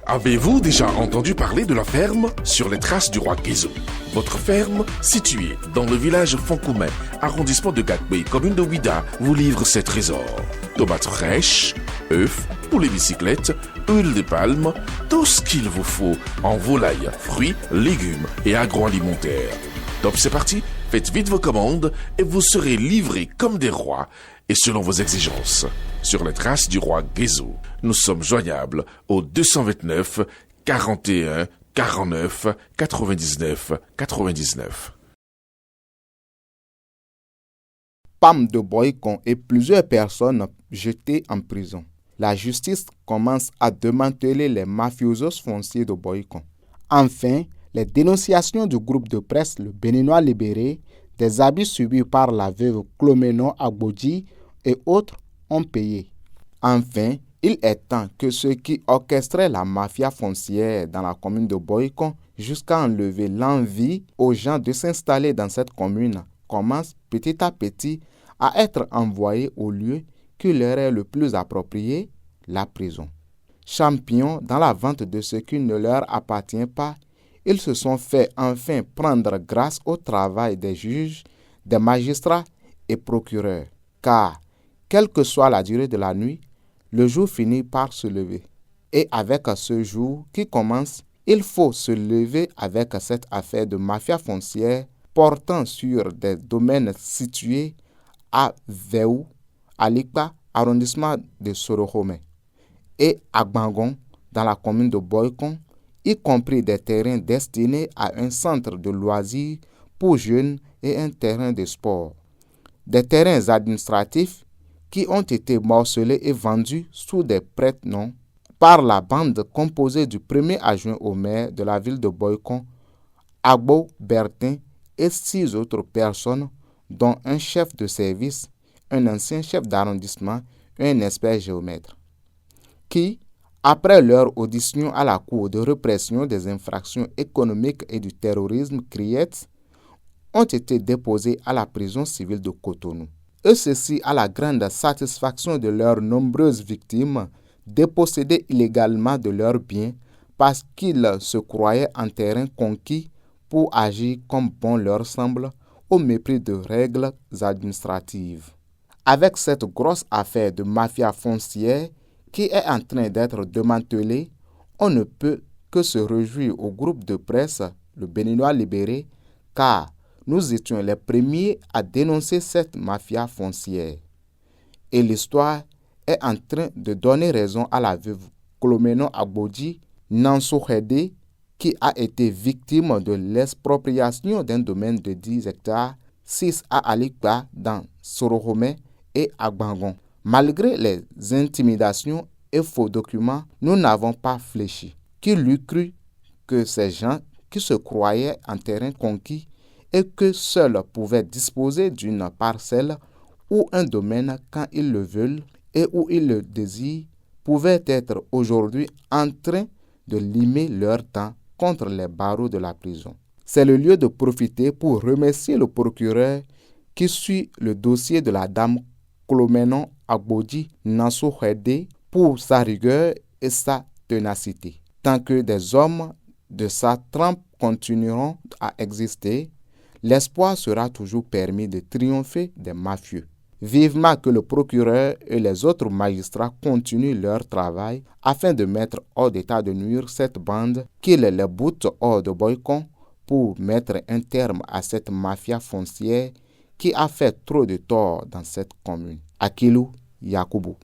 Avez-vous déjà entendu parler de la ferme sur les traces du roi Guézo? Votre ferme, située dans le village Fonkoumen, arrondissement de Gakbey, commune de Ouida, vous livre ses trésors. Tomates fraîches, œufs, poulet bicyclette, huile de palme, tout ce qu'il vous faut en volaille, fruits, légumes et agroalimentaire. Top, c'est parti, faites vite vos commandes et vous serez livrés comme des rois et selon vos exigences. Sur les traces du roi Guézo, nous sommes joignables au 229 41 49 99 99. Pam de Boycon et plusieurs personnes jetées en prison. La justice commence à démanteler les mafiosos fonciers de Boycon. Enfin, les dénonciations du groupe de presse Le Béninois Libéré, des abus subis par la veuve Clomeno Agbodji et autres ont payé. Enfin, il est temps que ceux qui orchestraient la mafia foncière dans la commune de Boycon jusqu'à enlever l'envie aux gens de s'installer dans cette commune commencent petit à petit à être envoyés au lieu qui leur est le plus approprié, la prison. Champions dans la vente de ce qui ne leur appartient pas, ils se sont fait enfin prendre grâce au travail des juges, des magistrats et procureurs. Car, quelle que soit la durée de la nuit, le jour finit par se lever. Et avec ce jour qui commence, il faut se lever avec cette affaire de mafia foncière portant sur des domaines situés à Véou, à Likpa, arrondissement de Sorokome, et à Gbangon, dans la commune de Boycon, y compris des terrains destinés à un centre de loisirs pour jeunes et un terrain de sport. Des terrains administratifs qui ont été morcelés et vendus sous des prête-noms par la bande composée du premier adjoint au maire de la ville de Boycon, Agbo Bertin, et 6 autres personnes, dont un chef de service, un ancien chef d'arrondissement et un expert géomètre, qui, après leur audition à la Cour de répression des infractions économiques et du terrorisme CRIET, ont été déposés à la prison civile de Cotonou. Et ceci à la grande satisfaction de leurs nombreuses victimes dépossédées illégalement de leurs biens parce qu'ils se croyaient en terrain conquis pour agir comme bon leur semble au mépris de règles administratives. Avec cette grosse affaire de mafia foncière qui est en train d'être démantelée, on ne peut que se réjouir au groupe de presse Le Béninois Libéré, car nous étions les premiers à dénoncer cette mafia foncière. Et l'histoire est en train de donner raison à la veuve Clomeno Agbodji Nansoukhede, qui a été victime de l'expropriation d'un domaine de 10 hectares, 6 à Alikpa dans Sorokome et à Gbangon. Malgré les intimidations et faux documents, nous n'avons pas fléchi. Qui l'eût cru que ces gens qui se croyaient en terrain conquis et que seuls pouvaient disposer d'une parcelle ou un domaine quand ils le veulent et où ils le désirent, pouvaient être aujourd'hui en train de limer leur temps contre les barreaux de la prison. C'est le lieu de profiter pour remercier le procureur qui suit le dossier de la dame Clomeno Agbodji Nansoukhede pour sa rigueur et sa ténacité. Tant que des hommes de sa trempe continueront à exister, l'espoir sera toujours permis de triompher des mafieux. Vivement que le procureur et les autres magistrats continuent leur travail afin de mettre hors d'état de nuire cette bande qu'ils les boutent hors de Boycon pour mettre un terme à cette mafia foncière qui a fait trop de tort dans cette commune. Akilou Yakubu.